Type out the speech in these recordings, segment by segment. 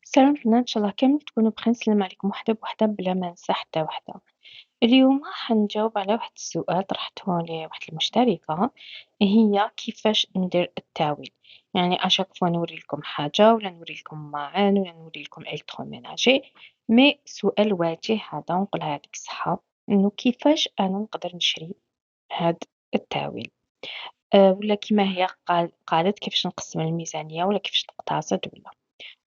السلام البنات إن شاء الله كامل تكونوا بخير. نسلم عليكم وحدة بوحدة بلا ما ننسى حتى وحدة. اليوم حنجاوب على واحد السؤال طرحته لي واحد المشتركة، هي كيفاش ندير التاويل. يعني اشاك فوا نوري لكم حاجة ولا نوري لكم معان ولا نوري لكم الكتروميناجي، مي سؤال واجه هذا ونقولها يعطيك الصحة، انه كيفاش انا نقدر نشري هاد التاويل. ولا كيما هي قالت كيفاش نقسم الميزانية ولا كيفاش نقتصد ولا.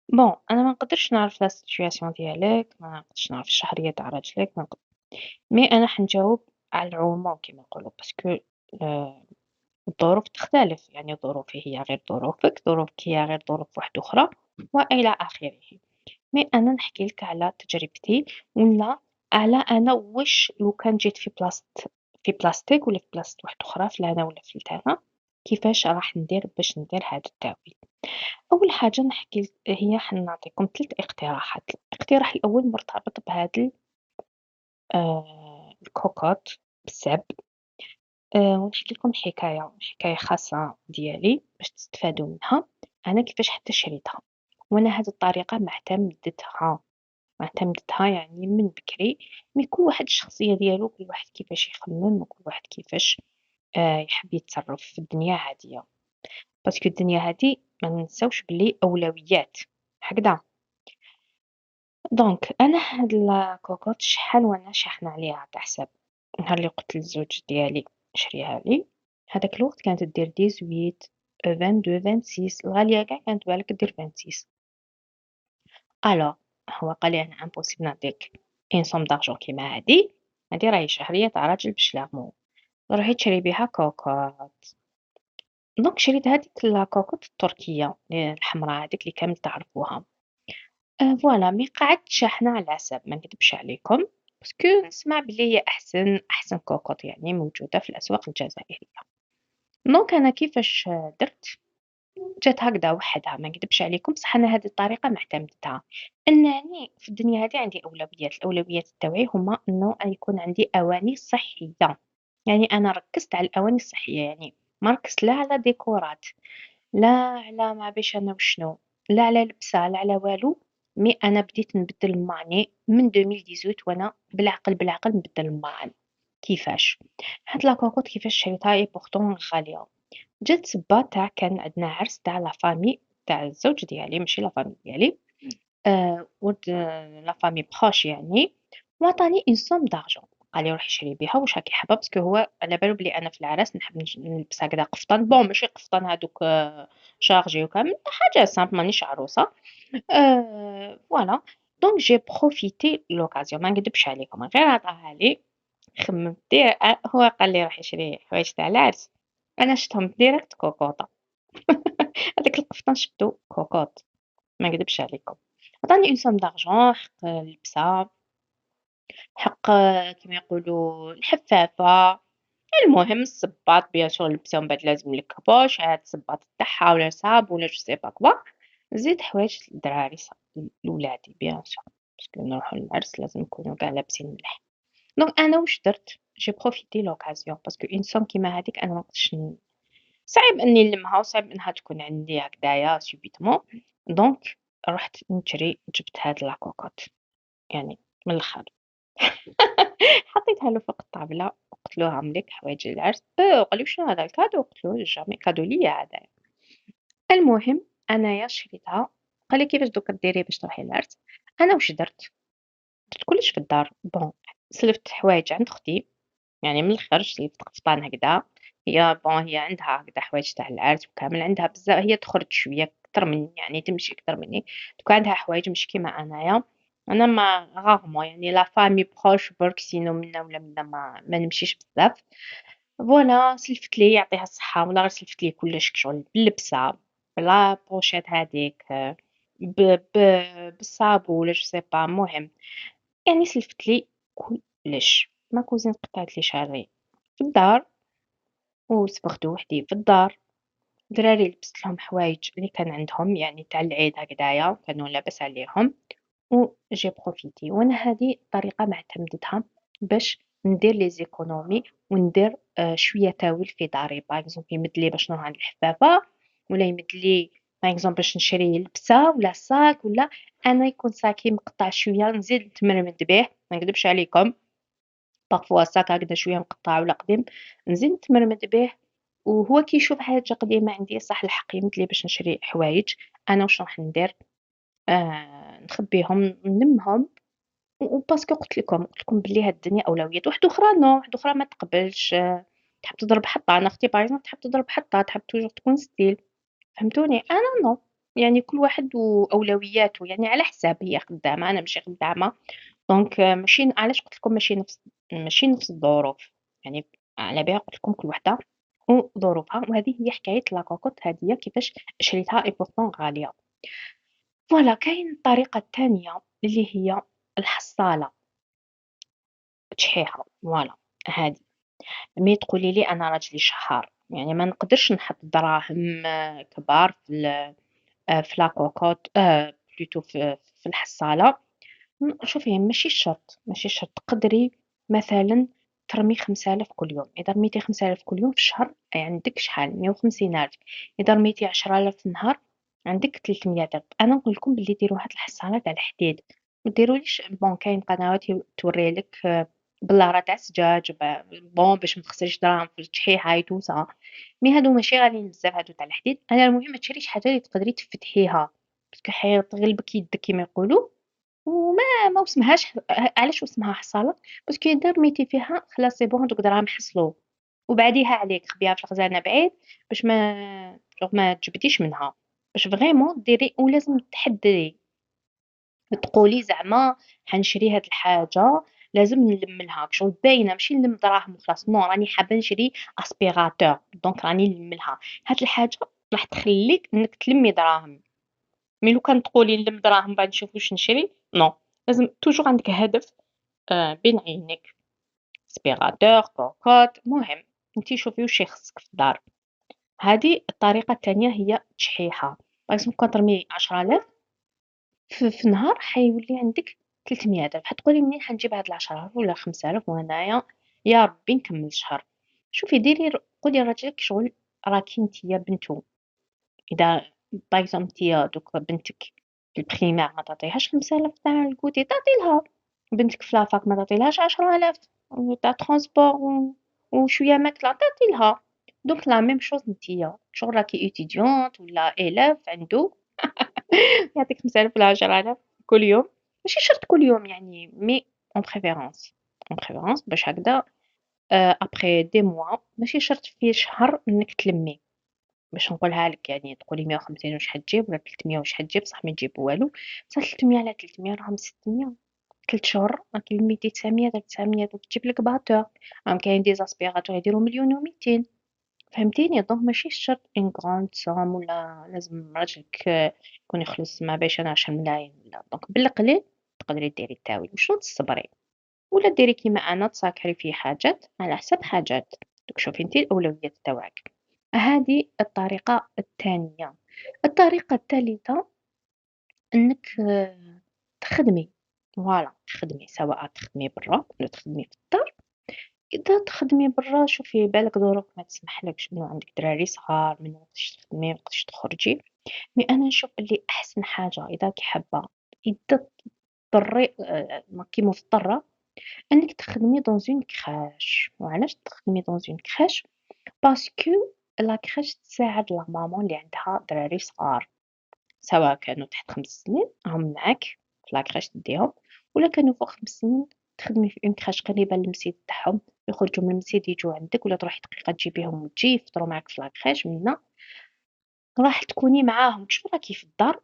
بون أنا ما نقدرش نعرف لا situation ديالك، ما نقدرش نعرف الشهرية تاع راجلك، ما نقد مي أنا حنجاوب على العموم كيما نقولوا باسكو آآ الظروف تختلف، يعني ظروفي هي غير ظروفك، ظروفك هي غير ظروف واحدة أخرى وإلى آخره. مي أنا نحكي لك على تجربتي ولا على أنا واش لو كان جيت في بلاصتك ولا في بلاصة واحدة أخرى فلانة ولا فلتانة، كيفاش راح ندير باش ندير هاد التأويل. أول حاجة هي حنعطيكم 3 اقتراحات. الاقتراح الأول مرتبط بهاد الكوكوط بالسَّب، ونحكي لكم حكاية خاصة ديالي باش تستفادوا منها. أنا كيفاش حتى شريتها، وأنا هاد الطريقة ما اعتمدتها يعني من بكري، مي كل واحد الشخصية ديالو، كل واحد كيفاش يخمم وكل واحد كيفاش يحب يتصرف في الدنيا هادية، باسكو الدنيا هادي ما ننساوش بلي أولويات هكذا. دونك أنا هاد الكوكوط شحال وأنا شاحنة عليها تاع حساب، نهار اللي قلت للزوج ديالي شريها لي، هذاك الوقت كانت دير 18 22 26 الغالية كاع كانت بالك دير 26. ألوغ هو قال لي أنا impossible نعطيك une somme d'argent كيما هادي راهي شهرية تاع راجل بشلامو، روحي تشري بيها كوكوط. دونك شريت هاديك الكوكوط التركية الحمرا هاذيك اللي كامل تعرفوها. فوالا مي قعدت شاحنة على حساب ما نكدبش عليكم، باسكو نسمع بلي هي أحسن كوكوط يعني موجودة في الأسواق الجزائرية. دونك أنا كيفاش درت، جات هكذا وحدها ما نكدبش عليكم، بصح أنا هذه الطريقة معتمدتها، أنني في الدنيا هذه عندي أولويات، الأولويات تاوعي هما إنه أن يكون عندي أواني صحية، يعني أنا ركزت على الأواني الصحية، يعني ما ركزت لا على ديكورات، لا على ما بيش أنا وشنو، لا على لبسة لا على والو. مي أنا بديت نبدل المعني من 2018 وأنا بالعقل نبدل الماعن. كيفاش؟ هاد لاكوكوط كيفاش شريتها إي بورتون غالية، جات صبا تاع كان عندنا عرس تاع لا فامي تاع الزوج ديالي ماشي لا فامي ديالي، ولد لا فامي بروش يعني، وعطاني une somme d'argent، قال لي روحي شري بيها واش راكي حابة، باسكو هو على بالو بلي أنا في العراس نحب نلبس هكذا قفطان، بون ماشي قفطان هادوك شارجي وكامل، حاجة سامبل مانيش عروسة. فوالا دونك جي بروفيتي لوكازيون ما نكدبش عليكم، غير عطاها لي خممت هو قال لي روحي شري حوايج تاع العرس، أنا شفتهم ديريكت كوكوطة. هذاك القفطان شفتو كوكوط ما نكدبش عليكم. عطاني une somme d'argent حق اللبسة، حق كيما يقولوا الحفافة، المهم الصباط بيان سور لبسه ومن بعد لازم لك بوش هاد الصباط تاعها ولا صاب ولا جو سي با كوا، زيد حوايج للدراري لولادي بيان سور، باسكو نروحو للعرس لازم نكونو قاع لابسين مليح. دونك أنا واش درت، جي بروفيتي لوكازيون باسكو une somme كيما هاذيك أنا ما نقدرش صعيب إني نلمها وصعيب إنها تكون عندي هكدايا سوبيتمون. دونك رحت نشري جبت هاد لاكوكوط، يعني من الآخر. حطيتها له فوق الطابلة وقلت له هاهم ليك حوايج العرس، وقال لي شنو هذا الكادو، قلت له جامي كادو ليا هذايا. المهم أنايا شريتها، قال لي كيفاش دوكا ديري باش تروحي للعرس. أنا واش درت كلش في الدار، بون سلفت حوايج عند أختي، يعني من الخرج سلفت قفطان هكذا، هي بون هي عندها هكذا حوايج تاع العرس وكامل، عندها هي تخرج شوية أكتر مني يعني تمشي أكتر مني، دوكا عندها حوايج مش كيما أنايا. أنا ما غارمون يعني لا فامي بروش برك سينو منا ولا منا ما نمشيش بزاف. فوالا سلفت لي يعطيها الصحة والله غير سلفت لي كلش كشغل باللبسة، بلا بوشيط هاذيك، ب ب بالصابون ولا جو سي با المهم، يعني سلفت لي كلش. ما كوزين قطعت لي شعري في الدار وصبغت وحدي في الدار، دراري لبست لهم حوايج اللي كان عندهم يعني تاع العيد هكذايا كانوا لاباس عليهم، وجي بروفيتي. وانا هذه الطريقة معتمدتها باش ندير لي زيكونومي وندير شوية تاويل في داري، باغ اكزومبل يمد لي باش نروح عند الحفافة ولا يمد لي باغ إكزومبل باش نشري لبسة ولا صاك ولا أنا يكون صاكي مقطّع شوية نزيد نتمرمد بيه، ما نكدبش عليكم، بارفوا صاك هكذا شوية مقطّع ولا قديم نزيد نتمرمد به، وهو كي يشوف حاجة قديمة عندي صح الحق يمدلي باش نشري حوايج، أنا واش راح ندير، نخبيهم نلمهم وباسكو قُلت لكم بلي هاد الدنيا أولويات، وحدوخرى نو، وحدوخرى ما تقبلش تحب تضرب حطّة، أنا أختي باغ إكزومبل تحب تضرب حطّة، تحب توجور تكون ستيل، فهمتوني؟ أنا نو، يعني كل واحد وأولوياته، يعني على حساب هي خدامة، أنا ماشي خدامة، دونك ماشي علاش قُلت لكم ماشي نفس الظروف، يعني على بالها قُلت لكم كل وحدة وظروفها، وهذه هي حكاية لا كوكوط هذه هي كيفاش شريتها et pourtant غالية. فوالا كاين الطريقة التانية اللي هي الحصالة، تشحيحة فوالا هادي، مي تقولي لي أنا راجلي شحّار، يعني ما نقدرش نحط دراهم كبار في لا كوكوط بلوتو في الحصالة. شوفي ماشي شرط، ماشي شرط، تقدري مثلًا ترمي 5000 كل يوم، إذا رميتي 5000 كل يوم في الشهر عندك شحال 150,000، إذا رميتي 10,000 في النهار عندك 300,000. أنا نقول لكم بلي ديروا هاد الحصالة تاع الحديد، ما ديروليش بون كاين قنوات توري لك بلارة تاع الزجاج بون باش ما تخسريش دراهم في التشحيحة et tout ça، مي هادو ماشي غاليين بزاف هادو تاع الحديد، أنا المهم ما تشريش حاجة اللي تقدري تفتحيها، باسكو تغلبك يدك كيما يقولوا. وما وسمهاش علاش وسمها حصالة، باسكو إذا رميتي فيها خلاص سي بون هادوك دراهم حصلوا، وبعديها عليك خبيها في الخزانة بعيد باش ما تجبديش منها، باش فريمون ديري ولازم تحددي، تقولي زعما حنشري هاد الحاجة لازم نلمّلها، كشغل باينة ماشي نلم دراهم وخلاص، نو راني حابة نشري أسبيغاتور دونك راني نلمّلها، هاد الحاجة راح تخليك إنك تلمي دراهم. مي لو كان تقولي نلم دراهم بعد نشوف واش نشري، نو، لازم توجور عندك هدف بين عينيك، aspirateur كوكوط، المهم أنتِ شوفي واش يخصك في الدار. هذه الطريقة التانية هي التشحيحة، باغ إكزومبل كون ترمي 10,000 في النهار حيولي عندك 300,000، حتقولي منين حنجيب هاد ال10,000 ولا 5,000 وهنايا يا ربي نكمل الشهر. شوفي ديري قولي لراجلك شغل راكِ نتيا بنتو. إذا باغ إكزومبل أنتِ دوكا بنتك في البريمير ما تعطيهاش 5000 تاع الكوتي، تعطيلها، بنتك في لافاك ما تعطيلهاش 10,000 تاع ترونسبور وشوية ماكلة تعطيلها، دونك لا ميم شوز نتيا، شغل راكي étudiante ولا élève عنده يعطيك 5000 ولا 10,000 كل يوم، ماشي شرط كل يوم يعني مي en préférence باش هكذا après des mois ماشي شرط في شهر إنك تلمي. باش نقولها لك يعني تقولي 150 واش حتجيب ولا 300 واش حتجيب، بصح ما تجيب والو، بصح 300 على 300 راهم 600، 3 شهور راكي لميتي 900 درك 900 دوك تجيب لك باتور، راهم كاين دي زاسبيراتور يديروا 1,200,000 فهمتيني؟ دونك ماشي شرط une grande somme ولا لازم راجلك يكون يخلص ما بيش أنا 10 ملاين ولا، دونك بالقليل تقدري ديري التاويل وشنو تصبري، ولا ديري كيما أنا تساكري في حاجات على حساب حاجات، دوك شوفي انتي الأولويات تاوعك. هذه الطريقة الثانية. الطريقة الثالثة إنك تخدمي، فوالا تخدمي سواء تخدمي برا ولا تخدمي في الدار. إذا تخدمي برا شوفي بالك ظروف ما تسمحلكش إنه عندك دراري صغار ما نقدش تخدمي ما نقدش تخرجي، مي أنا نشوف بلي أحسن حاجة إذا كي حابة إذا تضطري كي مضطرة إنِّك تخدمي dans une crèche. وعلاش تخدمي dans une crèche؟ باسكو لا crèche تساعد لا مامون اللي عندها دراري صغار، سواء كانوا تحت 5 سنين راهم معاك في لا crèche تديهم، ولا كانوا فوق 5 سنين تخدمي في une crèche قريبة للمسيد تاعهم، يخرجوا من المسيد يجوا عندك ولا تروحي دقيقة تجيبيهم وتجي يفطروا معاك في لا crèche منا راح تكوني معاهم كشغل راكي في الدار،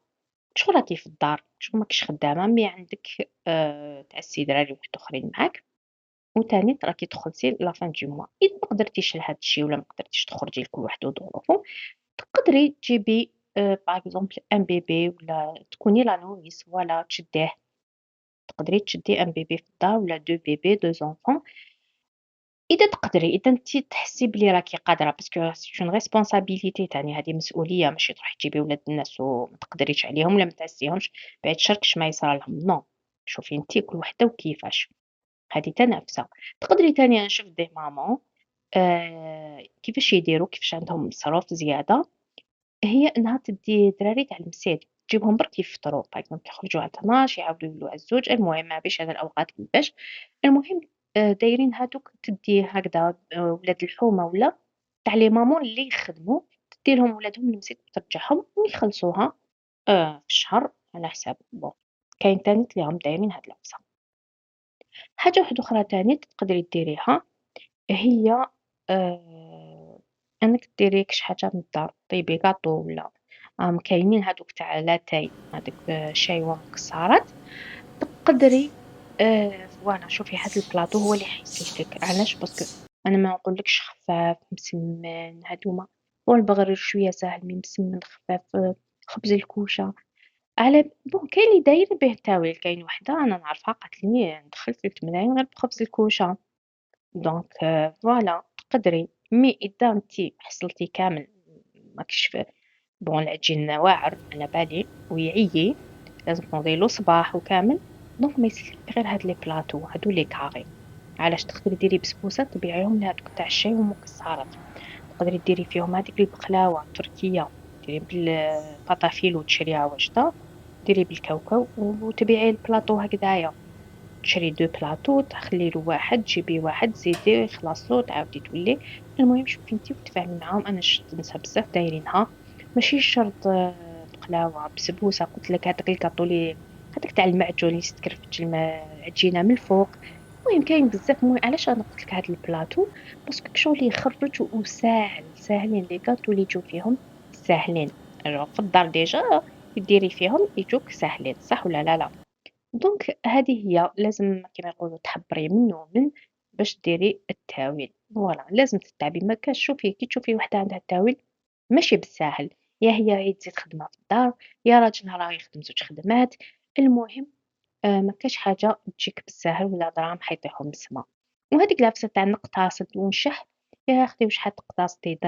كشغل راكي في الدار، كشغل ماكيش خدامة مي عندك تعسي دراري وحدوخرين معاك. وتاني راكي تخلصي لا fin du mois. إذا ما قدرتيش لهاد الشي ولا ما قدرتيش تخرجي لكل واحد وظروفو، تقدري تجيبي par exemple un bébé ولا تكوني لا nourrice فوالا تشديه، تقدري تشدي un bébé في الدار ولا 2 bébés 2 enfants إذا تقدري، إذا أنتِ تحسي بلي راكي قادرة باسكو c'est une responsabilité تاني هذه مسؤولية ماشي تروحي تجيبي ولاد الناس وما تقدريش عليهم ولا ما تعسيهمش بعد الشر كش ما يصرالهم، نو، شوفي أنتِ كل وحدة وكيفاش. هذه تنافسة. تقدري تاني نشوف des mamans كيفاش يديروا، كيفاش عندهم صرف زيادة، هي إنها تدّي الدراري تاع المسيد، تجيبهم برك يفطروا، par exemple يخرجوا على 12:00 يعاودوا يولوا على 14:00 المهم ما بيش هذا الأوقات كيفاش، المهم دايرين هادوك تدّي هكذا ولاد الحومة ولا تاع لي مامون اللي يخدموا، تدّي لهم ولادهم المسيد وترجعهم ويخلصوها في الشهر على حساب بون كاين تانيت اللي راهم دايرين هاد العفسة. حاجة واحدة أخرى تانيت تقدري ديريها هي أنِّك ديري كيش حاجة من الدار، طيبي جاتو ولا كاينين هادوك تاع لاتاي هادوك شاي ومكسرات، تقدري فوالا شوفي هاد البلاطو هو اللي حيفيدك، علاش؟ باسكو أنا ما نقولكش خفاف، مسمّن، هادوما هو البغل شوية ساهل مي مسمّن خفاف، خبز الكوشة، على بون كاين اللي داير به تاويل، كاين وحدة أنا نعرفها قالت لي ندخل 3 ملاين غير بخبز الكوشة. دونك فوالا تقدري، مي إذا أنتِ حصلتِ كامل ماكش بون العجين واعر على بالي ويعيي، لازم تنوضيلو صباح وكامل، دونك ما يسلك غير هاد لي بلاطو هادو لي كاري، علاش تقدري ديري بسبوسة تبيعيهم لهادوك تاع الشاي والمكسرات، تقدري ديري فيهم هاديك البقلاوة التركية، ديري بالباطافيل وتشريها واجدة، ديري بالكاوكاو وتبيعي البلاطو هكذايا. تشري 2 بلاطو تخلي له واحد تجيبيه واحد تزيديه يخلصوا تعاودي تولي، المهم شوفي أنتِ وتفاهمي معاهم، أنا شفت نسا بزاف دايرينها، ماشي شرط بقلاوة، بسبوسة قلت لك هذاك الكاطو لي هذاك تاع المعجون اللي تكرفج العجينة من الفوق، المهم كاين بزاف المهم علاش أنا قلت لك هاد البلاطو باسكو كشغل يخرج وساهل، ساهلين لي كاطو اللي يجو فيهم ساهلين، alors في الدار ديجا ديري فيهم يجوك ساهلين صح والّا لا؟ دونك هذه هي لازم كيما يقولوا تحضري من ومن باش ديري التاويل، فوالا لازم تتعبي ما كاش شوفي كي تشوفي وحدة عندها التاويل ماشي بالساهل، يا هي تزيد خدمة في الدار، يا راجلها راه يخدم 2 خدمات، المهم ما كاش حاجة تجيك بالساهل ولا دراهم حيطيحوا من السما، وهاديك العفسة تاع نقتصد ونشح يا أختي واش حتقتصدي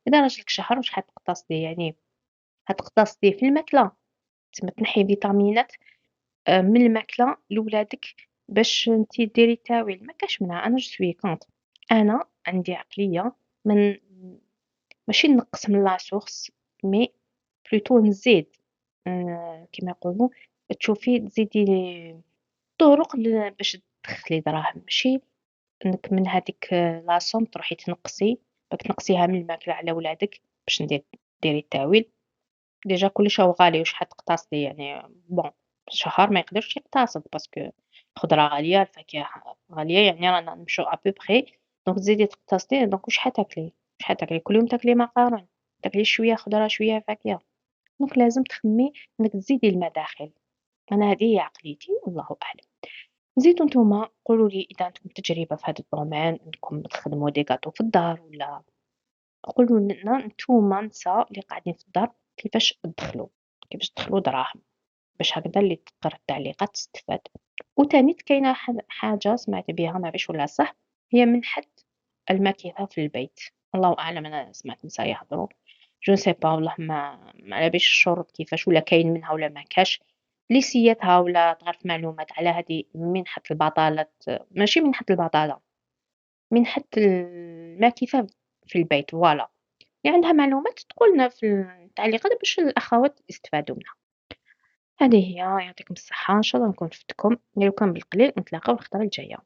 إذا راجلك شهر واش حتقتصدي يعني حتقتصدي في الماكلة، تسمى تنحي فيتامينات من الماكلة لولادك باش أنتِ ديري التاويل، ما كاش منها أنا je suis contre أنا عندي عقلية من ماشي نقّص من la source mais plutôt نزيد كيما يقولوا تشوفي تزيدي طرق باش تدخلي دراهم، ماشي إنِّك من هاديك la somme تروحي تنقّصي، باك تنقّصيها من الماكلة على ولادك باش ديري التاويل. ديجا كلش راهو غالي واش حتقتصدي يعني بون شهر ما يقدرش يقتصد باسكو الخضرة غالية، الفاكهة غالية، يعني رانا نمشيو à peu près دونك تزيدي تقتصدي دونك واش حتاكلي، واش حتاكلي كل يوم تاكلي مقارون، تاكلي شوية خضرة شوية فاكهة، دونك لازم تخمي إنك تزيدي المداخل، أنا هذه هي عقليتي والله أعلم. زيدوا نتوما قولوا لي إذا عندكم تجربة في هذا الدومين إنكم تخدموا دي جاتو في الدار ولا قولوا لنا نتوما النسا اللي قاعدين في الدار كيفاش تدخلوا دراهم. باش هكذا اللي تقرا التعليقات تستفاد. وتانيت كاينة حاجة سمعت بها ما نعرفش ولا صح، هي منحة الماكينة في البيت، الله أعلم أنا سمعت نسا يهضروا جو نسي با والله ما على باليش الشروط كيفاش ولا كاين منها ولا ما كاش، اللي سياتها ولا تعرف معلومات على هذه منحة البطالة ماشي منحة البطالة، منحة الماكينة في البيت فوالا، اللي عندها معلومات تقول لنا في التعليقات باش الأخوات يستفادوا منها. هذه هي، يعطيكم الصحة، إن شاء الله نكون فدتكم، لو كان بالقليل نتلاقاو الخطرة الجاية.